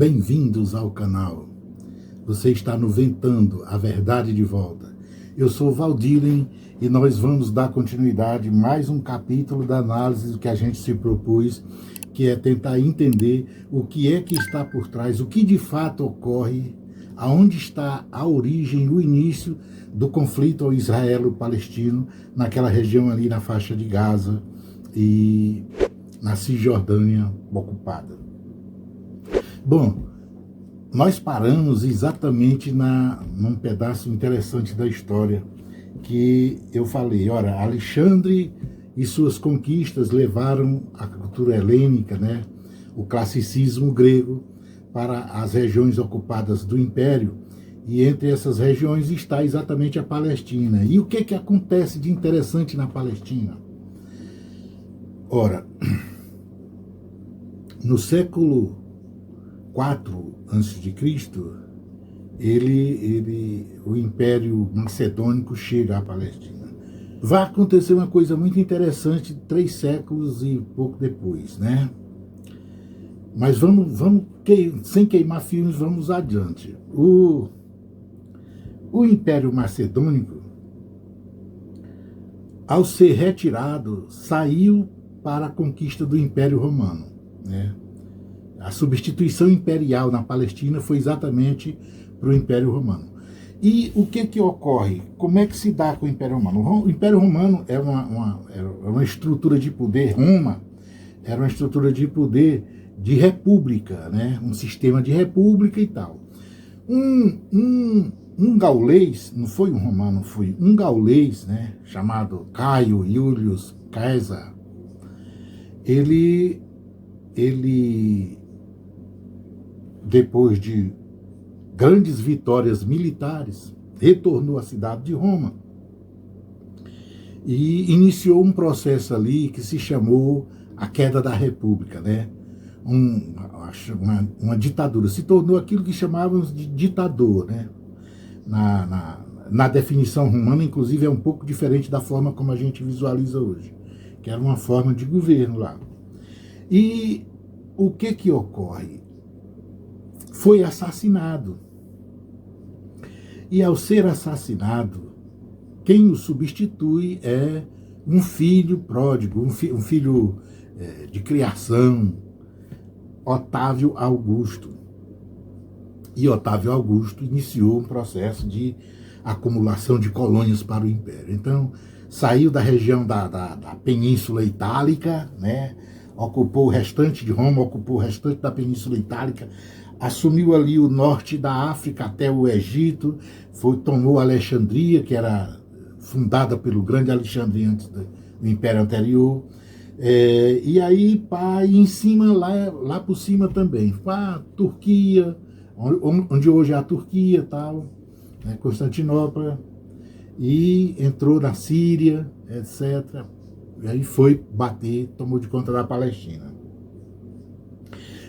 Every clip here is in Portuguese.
Bem-vindos ao canal. Você está no Ventando a Verdade de Volta. Eu sou Valdilen e nós vamos dar continuidade mais um capítulo da análise do que a gente se propôs, que é tentar entender o que é que está por trás, o que de fato ocorre, aonde está a origem, o início do conflito israelo-palestino naquela região ali na faixa de Gaza e na Cisjordânia ocupada. Bom, nós paramos exatamente num pedaço interessante da história que eu falei. Ora, Alexandre e suas conquistas levaram a cultura helênica, né, o classicismo grego, para as regiões ocupadas do Império, e entre essas regiões está exatamente a Palestina. E o que acontece de interessante na Palestina? Ora, no século IV a.C., o Império Macedônico chega à Palestina. Vai acontecer uma coisa muito interessante 3 séculos e pouco depois, né? Mas sem queimar filmes, vamos adiante. O Império Macedônico, ao ser retirado, saiu para a conquista do Império Romano, né? A substituição imperial na Palestina foi exatamente para o Império Romano. E o que ocorre? Como é que se dá com o Império Romano? O Império Romano é uma estrutura de poder. Roma era uma estrutura de poder de república, né? Um sistema de república e tal. Um gaulês, não foi um romano, foi um gaulês, né? Chamado Caio Iulius Caesar. Ele depois de grandes vitórias militares, retornou à cidade de Roma e iniciou um processo ali que se chamou a queda da República, né? Uma ditadura. Se tornou aquilo que chamávamos de ditador, né? Na definição romana, inclusive, é um pouco diferente da forma como a gente visualiza hoje, que era uma forma de governo lá. E o que ocorre? Foi assassinado. E ao ser assassinado, quem o substitui é um filho pródigo, um filho de criação, Otávio Augusto. E Otávio Augusto iniciou um processo de acumulação de colônias para o Império. Então, saiu da região da Península Itálica, né? Ocupou o restante de Roma, ocupou o restante da Península Itálica, assumiu ali o norte da África até o Egito, tomou Alexandria, que era fundada pelo grande Alexandre antes do Império anterior, e aí em cima, lá por cima também, para a Turquia, onde hoje é a Turquia, tal, né, Constantinopla, e entrou na Síria, etc. E aí foi bater, tomou de conta da Palestina.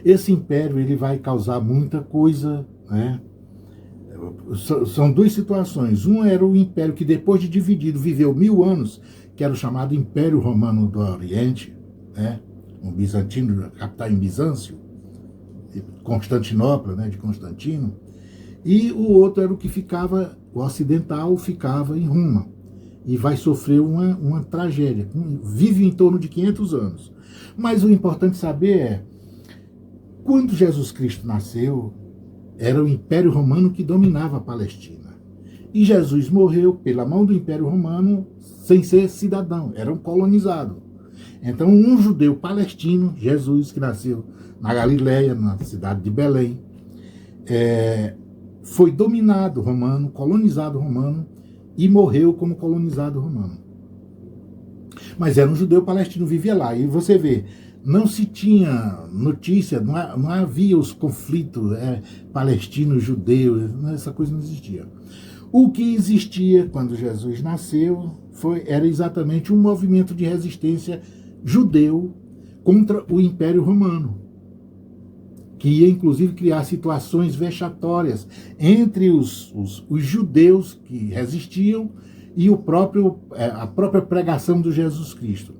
Esse império ele vai causar muita coisa, né? São 2 situações. Um era o império que, depois de dividido, viveu 1000 anos, que era o chamado Império Romano do Oriente, né? Um bizantino, capital em Bizâncio, Constantinopla, né? De Constantino. E o outro era o que ficava, o ocidental ficava em Roma, e vai sofrer uma tragédia. Vive em torno de 500 anos. Mas o importante saber é, quando Jesus Cristo nasceu, era o Império Romano que dominava a Palestina. E Jesus morreu pela mão do Império Romano sem ser cidadão, era um colonizado. Então, um judeu palestino, Jesus, que nasceu na Galileia, na cidade de Belém, foi dominado romano, colonizado romano, e morreu como colonizado romano. Mas era um judeu palestino, vivia lá. E você vê, não se tinha notícia, não havia os conflitos palestinos-judeus, essa coisa não existia. O que existia quando Jesus nasceu era exatamente um movimento de resistência judeu contra o Império Romano, que ia inclusive criar situações vexatórias entre os judeus que resistiam e a própria pregação do Jesus Cristo.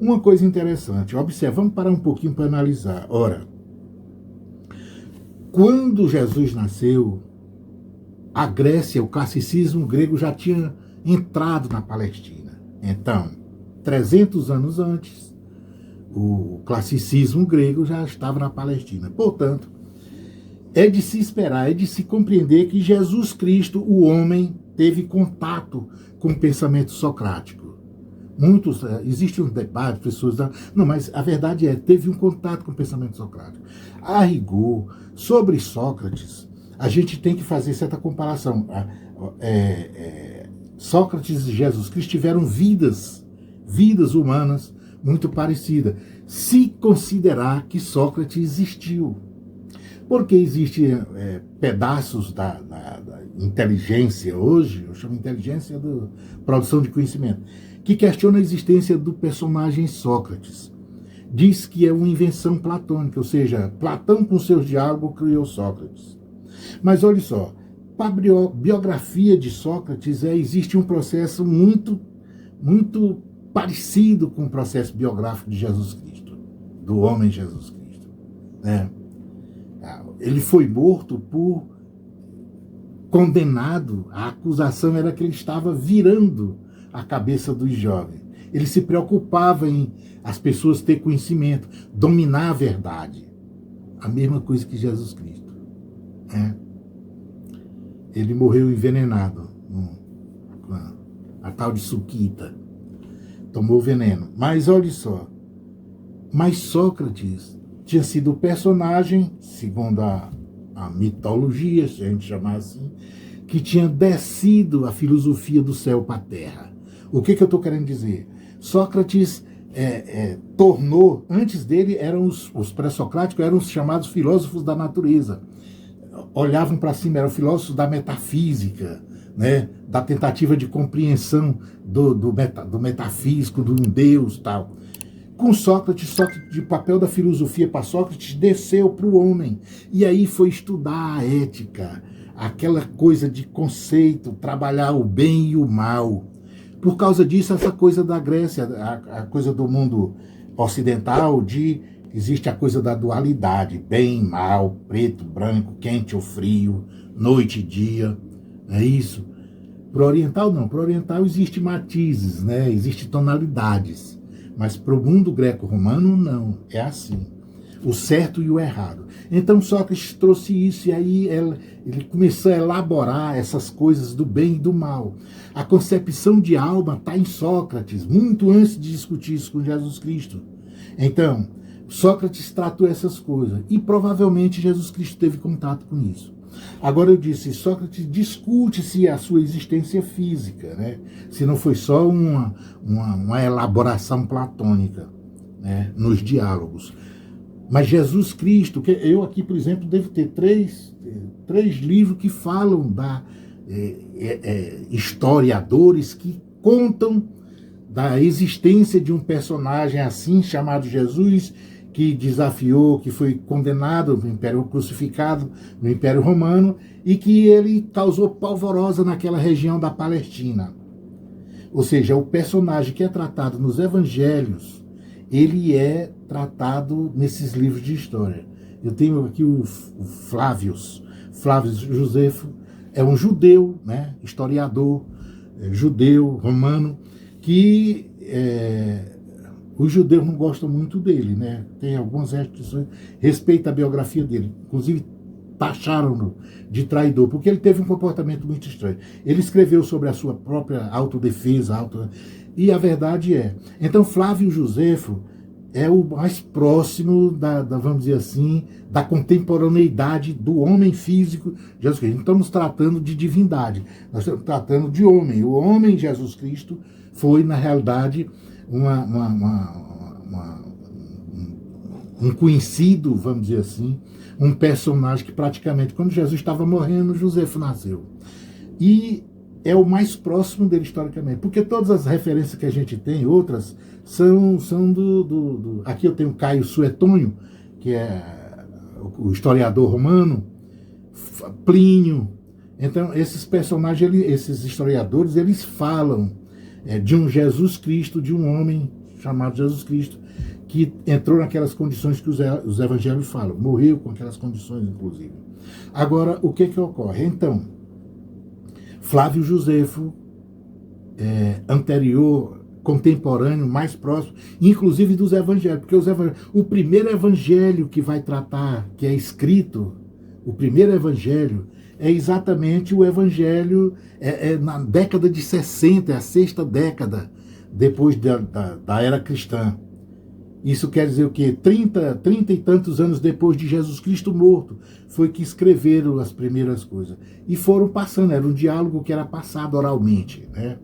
Uma coisa interessante, observe, vamos parar um pouquinho para analisar. Ora, Quando Jesus nasceu, a Grécia, o classicismo grego já tinha entrado na Palestina. Então, 300 anos antes, o classicismo grego já estava na Palestina. Portanto, é de se esperar, é de se compreender que Jesus Cristo, o homem, teve contato com o pensamento socrático. Existe um debate, pessoas... Não, mas a verdade teve um contato com o pensamento socrático. A rigor, sobre Sócrates, a gente tem que fazer certa comparação. Sócrates e Jesus Cristo tiveram vidas humanas muito parecidas, se considerar que Sócrates existiu. Porque existem pedaços da inteligência hoje, eu chamo de inteligência da produção de conhecimento, que questiona a existência do personagem Sócrates. Diz que é uma invenção platônica, ou seja, Platão com seus diálogos criou Sócrates. Mas olha só, para a biografia de Sócrates existe um processo muito parecido com o processo biográfico de Jesus Cristo, do homem Jesus Cristo. Ele foi morto condenado, a acusação era que ele estava virando a cabeça dos jovens. Ele se preocupava em as pessoas ter conhecimento, dominar a verdade. A mesma coisa que Jesus Cristo. Ele morreu envenenado, com a tal de suquita. Tomou veneno. Mas olha só, Sócrates tinha sido o personagem, segundo a mitologia, se a gente chamar assim, que tinha descido a filosofia do céu para a terra. O que eu estou querendo dizer? Sócrates tornou, antes dele eram os pré-socráticos, eram os chamados filósofos da natureza. Olhavam para cima, eram filósofos da metafísica, né? Da tentativa de compreensão do metafísico, de um Deus e tal. Com Sócrates, de papel da filosofia para Sócrates, desceu para o homem. E aí foi estudar a ética, aquela coisa de conceito, trabalhar o bem e o mal. Por causa disso, essa coisa da Grécia, a coisa do mundo ocidental, existe a coisa da dualidade, bem, mal, preto, branco, quente ou frio, noite e dia, não é isso? Para o oriental não, para o oriental existe matizes, né? Existe tonalidades, mas para o mundo greco-romano não, é assim, o certo e o errado. Então Sócrates trouxe isso e aí ele começou a elaborar essas coisas do bem e do mal. A concepção de alma está em Sócrates, muito antes de discutir isso com Jesus Cristo. Então, Sócrates tratou essas coisas e provavelmente Jesus Cristo teve contato com isso. Agora eu disse, Sócrates discute-se a sua existência física, né? Se não foi só uma elaboração platônica, né? Nos diálogos. Mas Jesus Cristo, que eu aqui, por exemplo, devo ter três livros que falam historiadores que contam da existência de um personagem assim, chamado Jesus, que desafiou, que foi condenado no Império, crucificado no Império Romano, e que ele causou polvorosa naquela região da Palestina. Ou seja, o personagem que é tratado nos evangelhos, ele é tratado nesses livros de história. Eu tenho aqui o Flávio Josefo, é um judeu, né, historiador, judeu, romano, que os judeus não gostam muito dele, né? Tem algumas restrições, respeita a biografia dele, inclusive taxaram-no de traidor, porque ele teve um comportamento muito estranho. Ele escreveu sobre a sua própria autodefesa, e a verdade então Flávio Josefo é o mais próximo vamos dizer assim, da contemporaneidade do homem físico Jesus Cristo. Não estamos tratando de divindade, nós estamos tratando de homem. O homem Jesus Cristo foi, na realidade, um conhecido, vamos dizer assim, um personagem que praticamente, quando Jesus estava morrendo, Josefo nasceu. E é o mais próximo dele historicamente, porque todas as referências que a gente tem, outras, são aqui eu tenho Caio Suetonio, que é o historiador romano, Plínio. Então, esses personagens, esses historiadores, eles falam de um Jesus Cristo, de um homem chamado Jesus Cristo, que entrou naquelas condições que os evangelhos falam, morreu com aquelas condições, inclusive. Agora, o que ocorre? Então, Flávio Josefo, anterior, contemporâneo, mais próximo, inclusive dos evangelhos, porque o primeiro evangelho que vai tratar, que é escrito, o primeiro evangelho, é exatamente o evangelho na década de 60, é a sexta década depois da era cristã. Isso quer dizer o quê? 30 e tantos anos depois de Jesus Cristo morto, foi que escreveram as primeiras coisas. E foram passando, era um diálogo que era passado oralmente, né?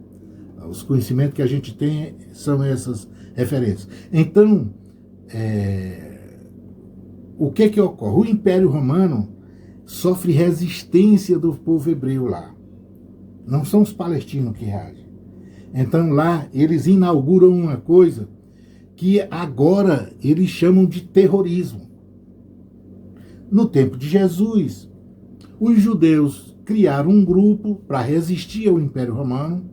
Os conhecimentos que a gente tem são essas referências. Então, o que ocorre? O Império Romano sofre resistência do povo hebreu lá. Não são os palestinos que reagem. Então lá eles inauguram uma coisa que agora eles chamam de terrorismo. No tempo de Jesus, os judeus criaram um grupo para resistir ao Império Romano,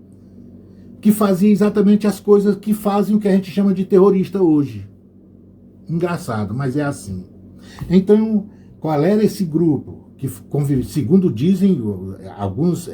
que fazia exatamente as coisas que fazem o que a gente chama de terrorista hoje. Engraçado, mas é assim. Então, qual era esse grupo? Que, segundo dizem alguns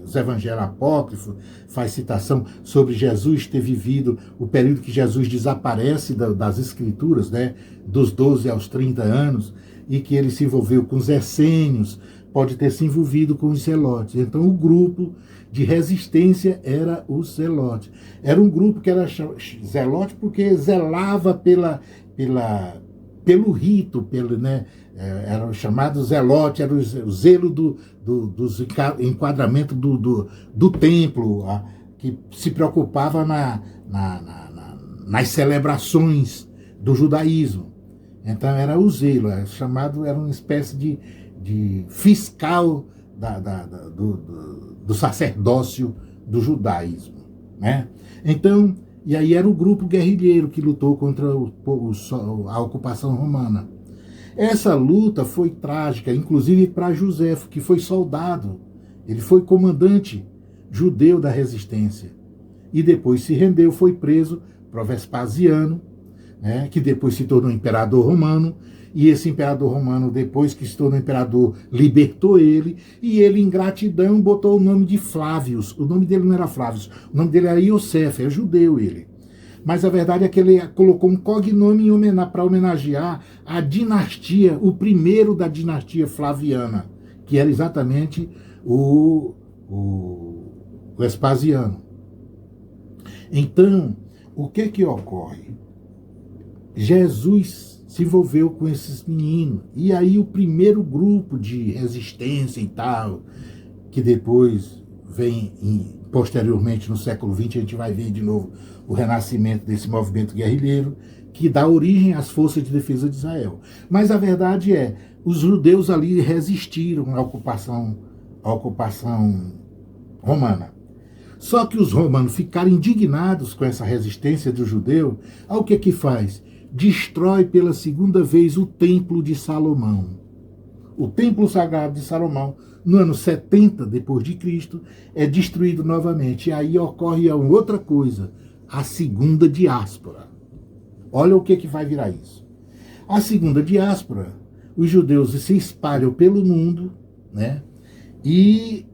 os evangelhos apócrifos, faz citação sobre Jesus ter vivido o período que Jesus desaparece das escrituras, né, dos 12 aos 30 anos, e que ele se envolveu com os essênios, pode ter se envolvido com os zelotes. Então o grupo de resistência era os zelotes. Era um grupo que era zelote porque zelava pelo rito, né, era chamado zelote, era o zelo dos enquadramentos do templo, que se preocupava nas celebrações do judaísmo. Então era o zelo, era uma espécie de fiscal do sacerdócio do judaísmo, né? Então, e aí era o grupo guerrilheiro que lutou contra a ocupação romana. Essa luta foi trágica, inclusive para Josefo, que foi soldado. Ele foi comandante judeu da resistência. E depois se rendeu, foi preso por Vespasiano, né, que depois se tornou imperador romano. E esse imperador romano, depois que se tornou imperador, libertou ele. E ele, em gratidão, botou o nome de Flávios. O nome dele não era Flávios, o nome dele era Iosef, é judeu ele. Mas a verdade é que ele colocou um cognome para homenagear a dinastia, o primeiro da dinastia flaviana, que era exatamente o Vespasiano. Então, o que ocorre? Jesus se envolveu com esses meninos, e aí o primeiro grupo de resistência e tal, que depois vem posteriormente no século XX, a gente vai ver de novo o renascimento desse movimento guerrilheiro, que dá origem às forças de defesa de Israel. Mas a verdade é, os judeus ali resistiram à ocupação romana. Só que os romanos ficaram indignados com essa resistência do judeu, ao que faz? Destrói pela segunda vez o templo de Salomão. O templo sagrado de Salomão, no ano 70 depois de Cristo, é destruído novamente. E aí ocorre outra coisa, a segunda diáspora. Olha o que vai virar isso. A segunda diáspora, os judeus se espalham pelo mundo, né? E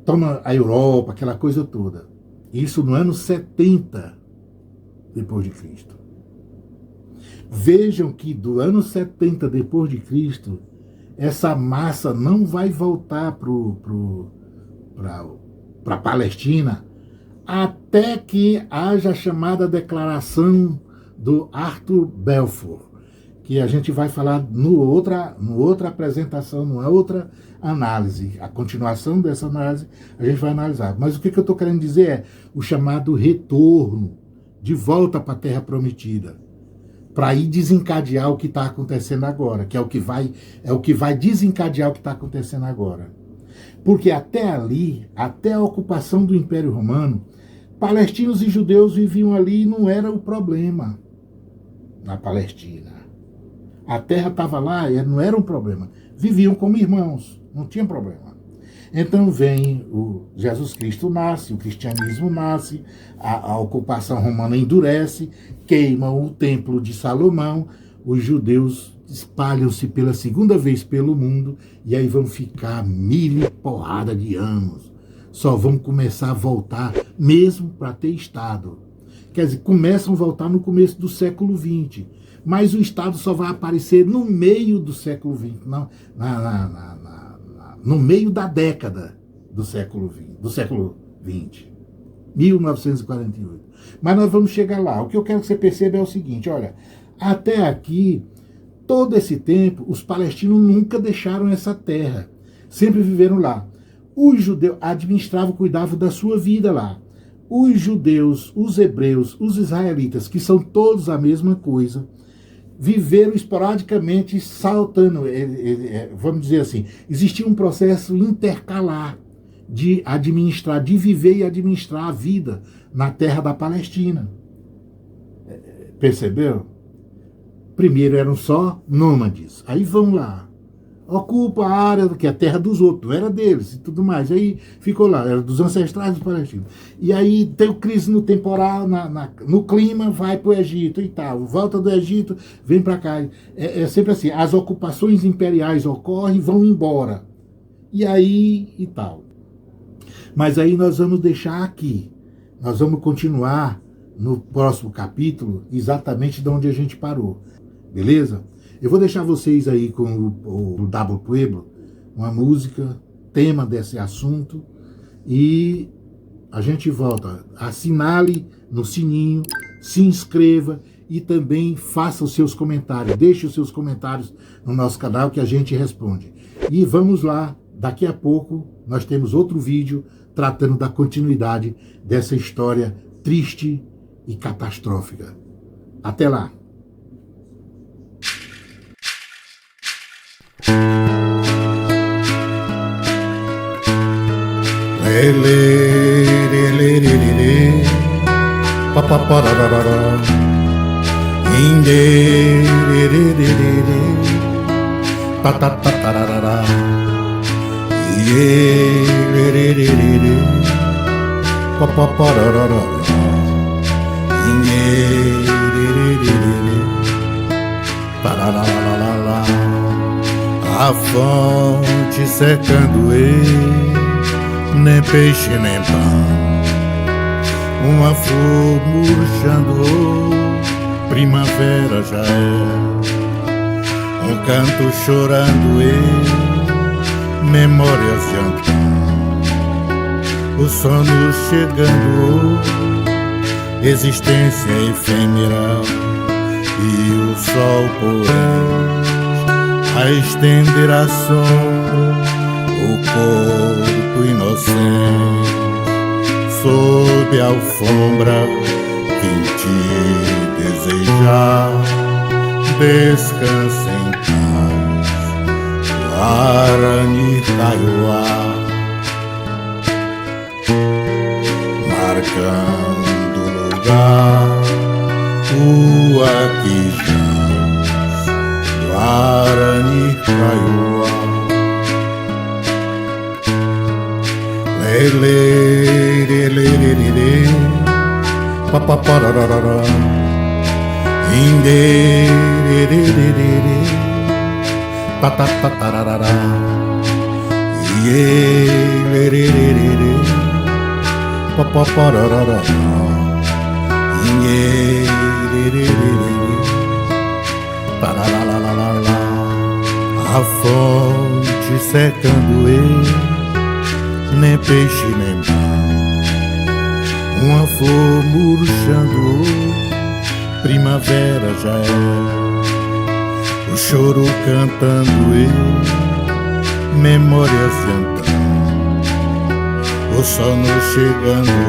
toma a Europa, aquela coisa toda. Isso no ano 70 depois de Cristo. Vejam que do ano 70 depois de Cristo, essa massa não vai voltar para a Palestina até que haja a chamada declaração do Arthur Balfour, que a gente vai falar no outra apresentação, numa outra análise. A continuação dessa análise a gente vai analisar. Mas o que eu estou querendo dizer é o chamado retorno de volta para a Terra Prometida, para ir desencadear o que está acontecendo agora, que é o que vai desencadear o que está acontecendo agora. Porque até ali, até a ocupação do Império Romano, palestinos e judeus viviam ali e não era o problema na Palestina. A terra estava lá e não era um problema. Viviam como irmãos, não tinha problema. Então vem o Jesus Cristo nasce, o cristianismo nasce, a ocupação romana endurece, queimam o templo de Salomão, os judeus espalham-se pela segunda vez pelo mundo e aí vão ficar 1000 e porrada de anos. Só vão começar a voltar mesmo para ter Estado. Quer dizer, começam a voltar no começo do século XX, mas o Estado só vai aparecer no meio do século XX, não, no meio da década do século XX, 1948. Mas nós vamos chegar lá. O que eu quero que você perceba é o seguinte, olha, até aqui, todo esse tempo, os palestinos nunca deixaram essa terra, sempre viveram lá. Os judeus administravam, cuidavam da sua vida lá. Os judeus, os hebreus, os israelitas, que são todos a mesma coisa, viveram esporadicamente saltando, vamos dizer assim, existia um processo intercalar de administrar, de viver e administrar a vida na terra da Palestina. Percebeu? Primeiro eram só nômades, aí vão lá, ocupa a área que é a terra dos outros, não era deles e tudo mais, aí ficou lá, era dos ancestrais dos palestinos. E aí tem crise no temporal, no clima, vai para o Egito e tal, volta do Egito, vem para cá. É sempre assim, as ocupações imperiais ocorrem, vão embora, e aí e tal. Mas aí nós vamos deixar aqui, nós vamos continuar no próximo capítulo, exatamente de onde a gente parou, beleza? Eu vou deixar vocês aí com o Double Pueblo, uma música, tema desse assunto, e a gente volta. Assinale no sininho, se inscreva e também faça os seus comentários. Deixe os seus comentários no nosso canal que a gente responde. E vamos lá, daqui a pouco nós temos outro vídeo tratando da continuidade dessa história triste e catastrófica. Até lá! A fonte secando nem peixe nem pão, uma flor murchando, primavera já é, um canto chorando memórias de então, o sono chegando, existência efêmera e o sol poente a estender a sombra, o corpo inocente sob a alfombra, quem te desejar descansa em paz, Guarani Kaiowá, marcando lugar, o aqui jaz, Guarani Kaiowá. Lê, lê, lê, lê, lê, lê, papapararara, inde, lê, lê, lê, lê, lê, patatatararara, iê, lê, lê, lê, lê, lê, papapararara, iê, lê, lê, lê, lê, paralalalala, a fonte secando nem peixe nem pão, uma flor murchando, primavera já é, o choro cantando memórias de então, o sono chegando,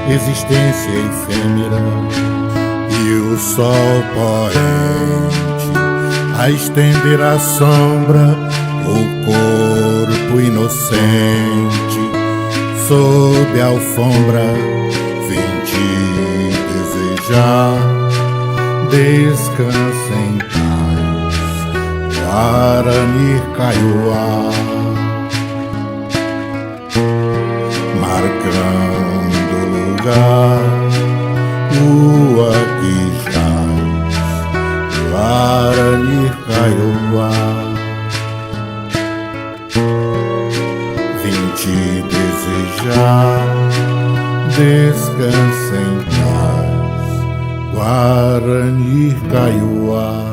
existência efêmera e o sol poente a estender a sombra, o corpo inocente sob a alfombra, vem te desejar, descansa em paz, Guarani Kaiowá. te desejar. Descansa em paz, Guarani Kaiowá.